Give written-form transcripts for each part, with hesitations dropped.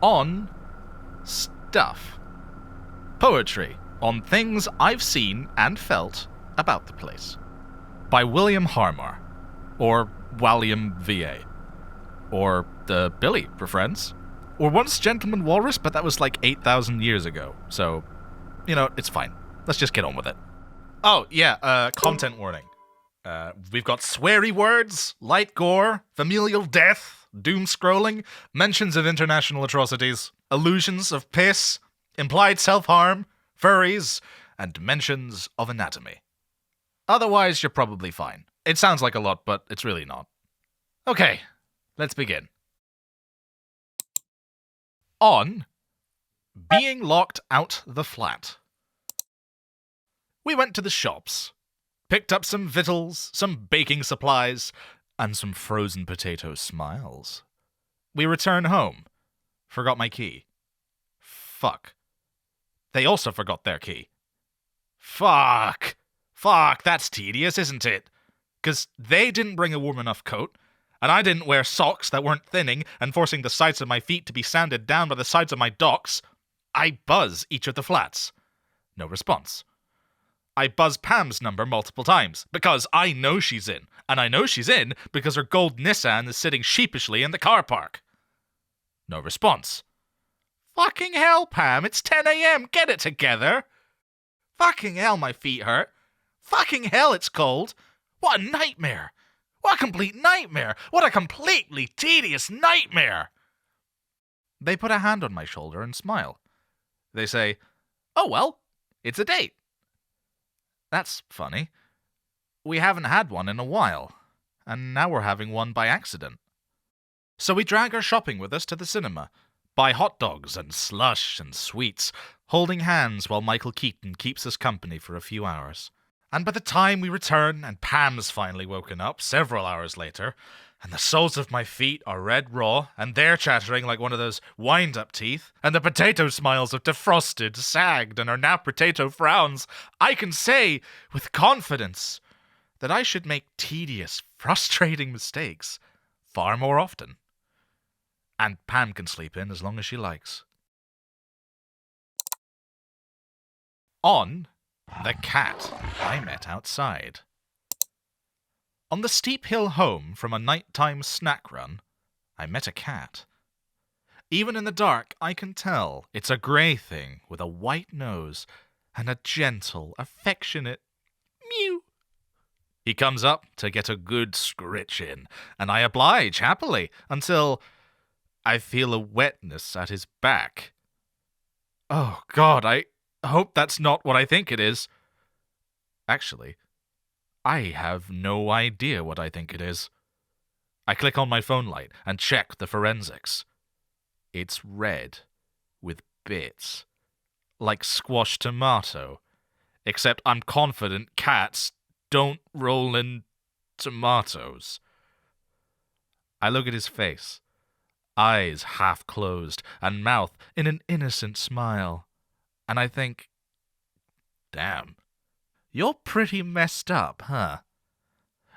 on stuff. Poetry on things I've seen and felt about the place. By William Harmar. Or William V.A. Or Billy, for friends. Or once Gentleman Walrus, but that was like 8,000 years ago. So, it's fine. Let's just get on with it. Oh, yeah, content warning. We've got sweary words, light gore, familial death, doom scrolling, mentions of international atrocities, allusions of piss, implied self-harm, furries, and mentions of anatomy. Otherwise, you're probably fine. It sounds like a lot, but it's really not. Okay, let's begin. On being locked out the flat. We went to the shops, picked up some victuals, some baking supplies, and some frozen potato smiles. We return home. Forgot my key. Fuck. They also forgot their key. Fuck, that's tedious, isn't it? 'Cause they didn't bring a warm enough coat, and I didn't wear socks that weren't thinning and forcing the sides of my feet to be sanded down by the sides of my docks. I buzz each of the flats. No response. I buzz Pam's number multiple times, because I know she's in, and I know she's in because her gold Nissan is sitting sheepishly in the car park. No response. Fucking hell, Pam, it's 10 a.m, get it together! Fucking hell, my feet hurt. Fucking hell, it's cold. What a nightmare! What a complete nightmare! What a completely tedious nightmare! They put a hand on my shoulder and smile. They say, "Oh well, it's a date." That's funny. We haven't had one in a while, and now we're having one by accident. So we drag her shopping with us to the cinema, buy hot dogs and slush and sweets, holding hands while Michael Keaton keeps us company for a few hours. And by the time we return and Pam's finally woken up several hours later, and the soles of my feet are red raw, and they're chattering like one of those wind-up teeth, and the potato smiles have defrosted, sagged, and are now potato frowns, I can say, with confidence, that I should make tedious, frustrating mistakes far more often. And Pam can sleep in as long as she likes. On the cat I met outside. On the steep hill home from a nighttime snack run, I met a cat. Even in the dark, I can tell it's a grey thing with a white nose and a gentle, affectionate mew. He comes up to get a good scritch in, and I oblige happily until I feel a wetness at his back. Oh, God, I hope that's not what I think it is. Actually, I have no idea what I think it is. I click on my phone light and check the forensics. It's red, with bits, like squashed tomato, except I'm confident cats don't roll in tomatoes. I look at his face, eyes half closed and mouth in an innocent smile, and I think, damn, you're pretty messed up, huh?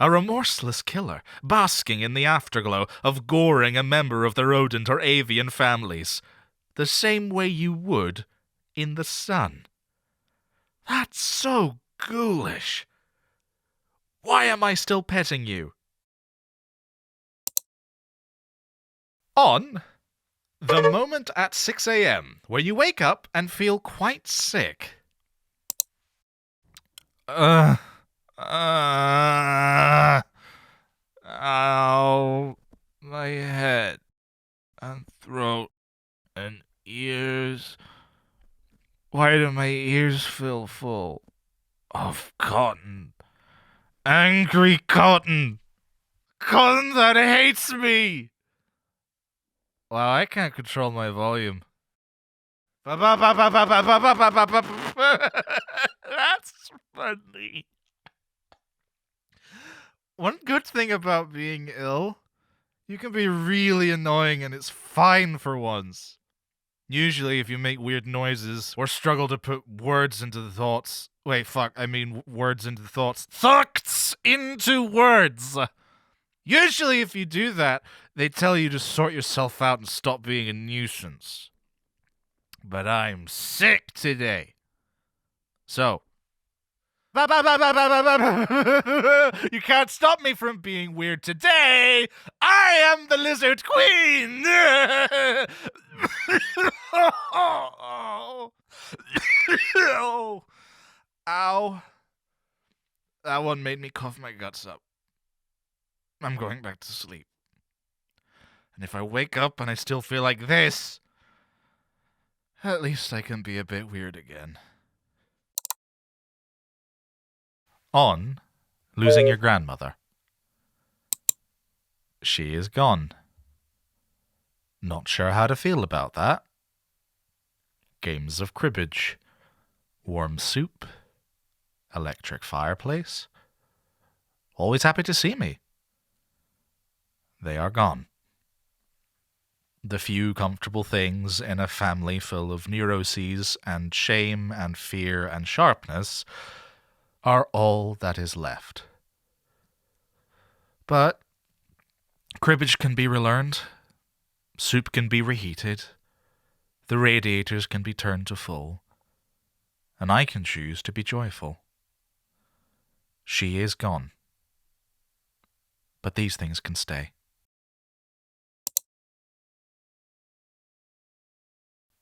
A remorseless killer, basking in the afterglow of goring a member of the rodent or avian families, the same way you would in the sun. That's so ghoulish. Why am I still petting you? On the moment at 6 a.m. where you wake up and feel quite sick. Ow, my head and throat and ears. Why do my ears feel full of cotton? Angry cotton! Cotton that hates me! Wow, I can't control my volume. That's funny. One good thing about being ill, you can be really annoying and it's fine for once. Usually if you make weird noises or struggle to put words into the thoughts... Wait, fuck, I mean words into the thoughts. Thoughts into words! Usually, if you do that, they tell you to sort yourself out and stop being a nuisance. But I'm sick today. So, you can't stop me from being weird today. I am the Lizard Queen. Oh. Ow. That one made me cough my guts up. I'm going back to sleep. And if I wake up and I still feel like this, at least I can be a bit weird again. On losing your grandmother. She is gone. Not sure how to feel about that. Games of cribbage. Warm soup. Electric fireplace. Always happy to see me. They are gone. The few comfortable things in a family full of neuroses and shame and fear and sharpness are all that is left. But cribbage can be relearned, soup can be reheated, the radiators can be turned to full, and I can choose to be joyful. She is gone. But these things can stay.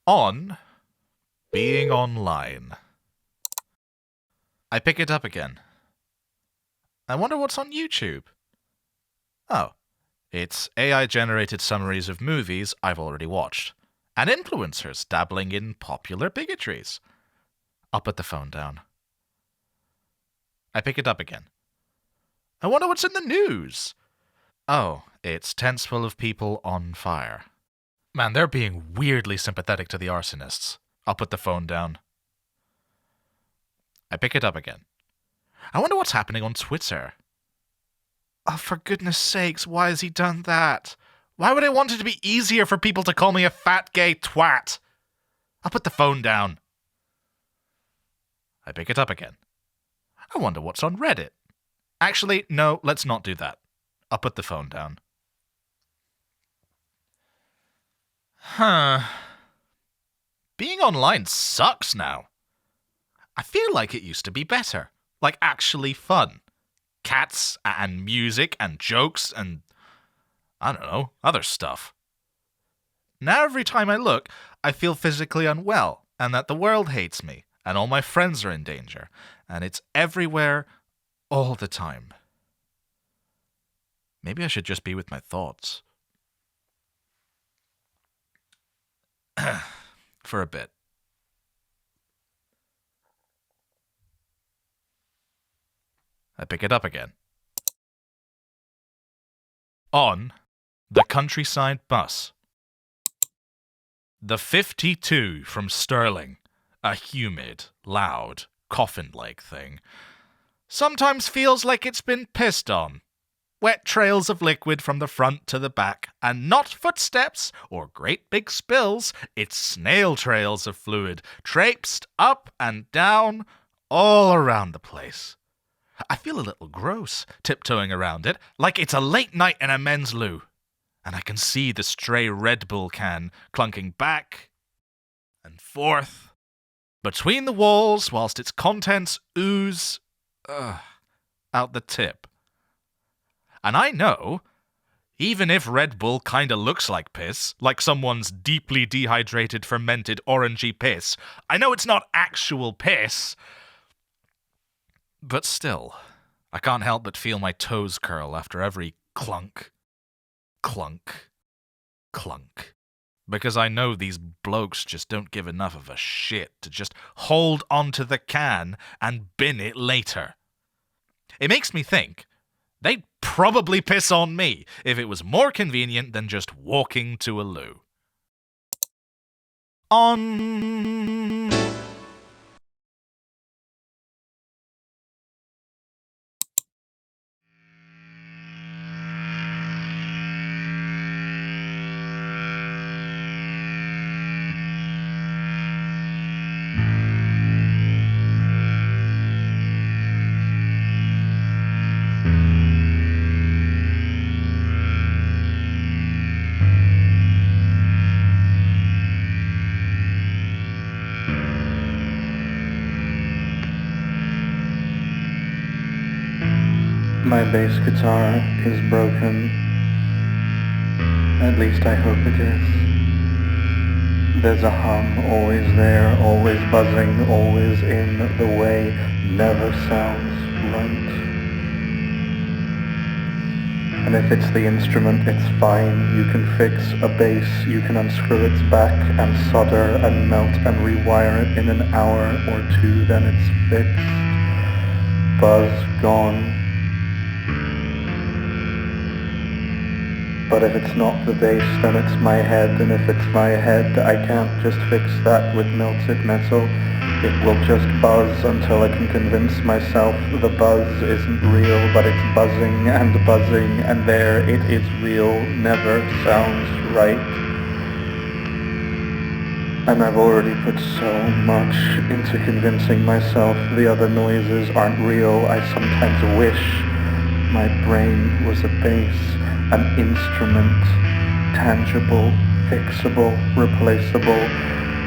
On being online. I pick it up again. I wonder what's on YouTube. Oh, it's AI-generated summaries of movies I've already watched, and influencers dabbling in popular bigotries. I'll put the phone down. I pick it up again. I wonder what's in the news. Oh, it's tents full of people on fire. Man, they're being weirdly sympathetic to the arsonists. I'll put the phone down. I pick it up again. I wonder what's happening on Twitter. Oh, for goodness sakes, why has he done that? Why would I want it to be easier for people to call me a fat gay twat? I'll put the phone down. I pick it up again. I wonder what's on Reddit. Actually, no, let's not do that. I'll put the phone down. Being online sucks now. I feel like it used to be better. Like, actually fun. Cats and music and jokes and, I don't know, other stuff. Now every time I look, I feel physically unwell and that the world hates me and all my friends are in danger. And it's everywhere, all the time. Maybe I should just be with my thoughts. For a bit. I pick it up again. On the countryside bus. The 52 from Stirling, a humid, loud, coffin-like thing, sometimes feels like it's been pissed on. Wet trails of liquid from the front to the back, and not footsteps or great big spills, it's snail trails of fluid, traipsed up and down, all around the place. I feel a little gross, tiptoeing around it, like it's a late night in a men's loo. And I can see the stray Red Bull can clunking back and forth between the walls whilst its contents ooze out the tip. And I know, even if Red Bull kinda looks like piss, like someone's deeply dehydrated fermented orangey piss, I know it's not actual piss. But still, I can't help but feel my toes curl after every clunk, clunk, clunk. Because I know these blokes just don't give enough of a shit to just hold onto the can and bin it later. It makes me think, they'd probably piss on me if it was more convenient than just walking to a loo. On... My bass guitar is broken. At least I hope it is. There's a hum always there, always buzzing, always in the way, never sounds right. And if it's the instrument, it's fine. You can fix a bass, you can unscrew its back and solder and melt and rewire it in an hour or two, then it's fixed. Buzz gone. But if it's not the bass, then it's my head, and if it's my head, I can't just fix that with melted metal. It will just buzz until I can convince myself the buzz isn't real, but it's buzzing, and there it is real, never sounds right. And I've already put so much into convincing myself the other noises aren't real. I sometimes wish my brain was a bass, an instrument, tangible, fixable, replaceable,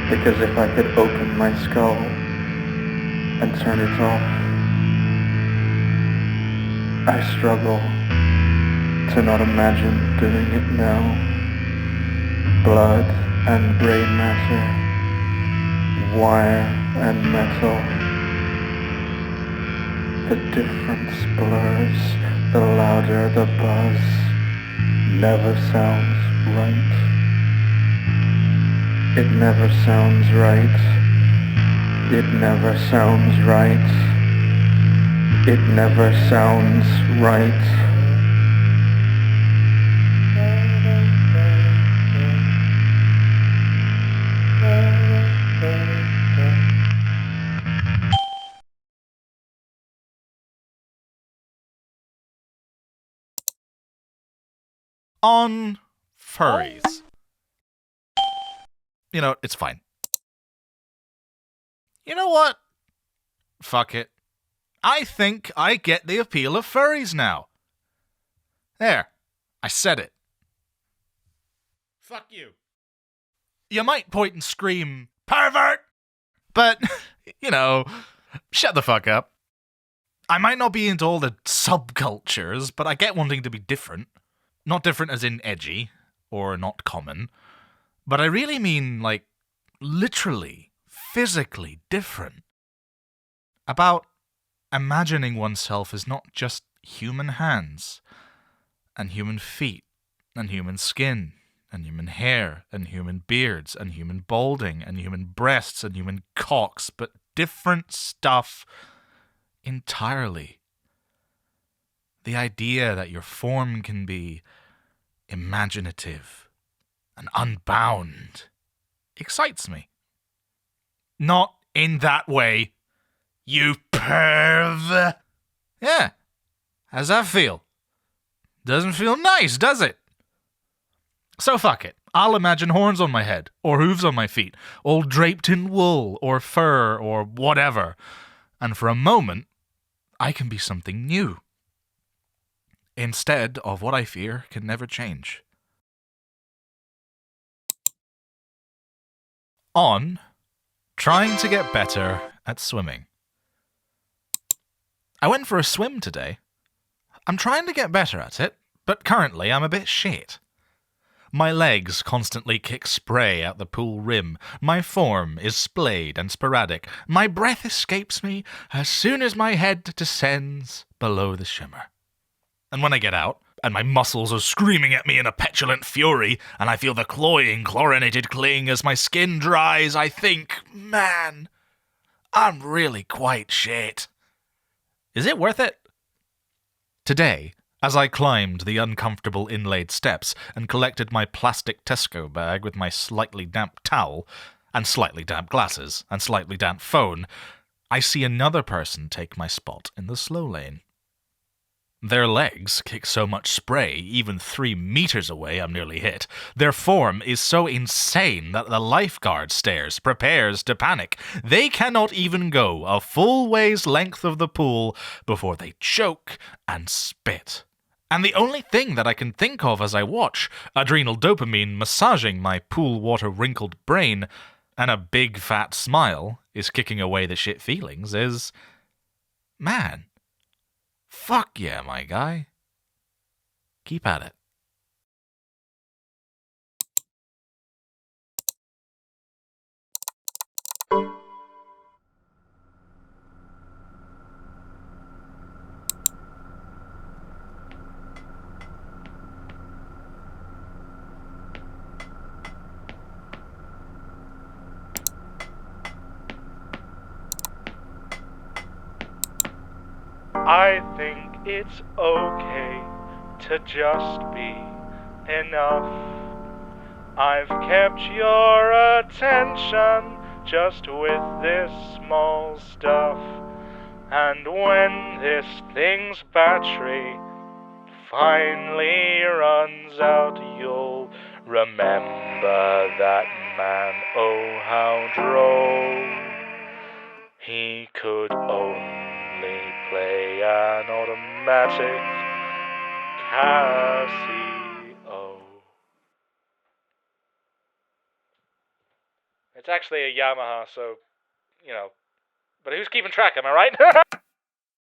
because if I could open my skull and turn it off, I struggle to not imagine doing it now. Blood and brain matter, wire and metal. The difference blurs, the louder the buzz. Never sounds right. It never sounds right. It never sounds right. It never sounds right. On furries. You know, it's fine. You know what? Fuck it. I think I get the appeal of furries now. There. I said it. Fuck you. You might point and scream, pervert! But, you know, shut the fuck up. I might not be into all the subcultures, but I get wanting to be different. Not different as in edgy, or not common, but I really mean, like, literally, physically different. About imagining oneself as not just human hands, and human feet, and human skin, and human hair, and human beards, and human balding, and human breasts, and human cocks, but different stuff entirely. The idea that your form can be imaginative and unbound excites me. Not in that way, you perv. Yeah, how's that feel? Doesn't feel nice, does it? So fuck it. I'll imagine horns on my head, or hooves on my feet, all draped in wool, or fur, or whatever. And for a moment, I can be something new. Instead of what I fear can never change. On trying to get better at swimming. I went for a swim today. I'm trying to get better at it, but currently I'm a bit shit. My legs constantly kick spray out the pool rim. My form is splayed and sporadic. My breath escapes me as soon as my head descends below the shimmer. And when I get out, and my muscles are screaming at me in a petulant fury, and I feel the cloying, chlorinated cling as my skin dries, I think, man, I'm really quite shit. Is it worth it? Today, as I climbed the uncomfortable inlaid steps and collected my plastic Tesco bag with my slightly damp towel, and slightly damp glasses, and slightly damp phone, I see another person take my spot in the slow lane. Their legs kick so much spray, even 3 meters away I'm nearly hit. Their form is so insane that the lifeguard stares, prepares to panic. They cannot even go a full way's length of the pool before they choke and spit. And the only thing that I can think of as I watch, adrenal dopamine massaging my pool water wrinkled brain, and a big fat smile is kicking away the shit feelings, is, man, Fuck yeah, my guy. Keep at it. I think it's okay to just be enough. I've kept your attention just with this small stuff. And when this thing's battery finally runs out, you'll remember that man, oh how droll. He could only play an automatic Casio. It's actually a Yamaha, so, but who's keeping track, am I right?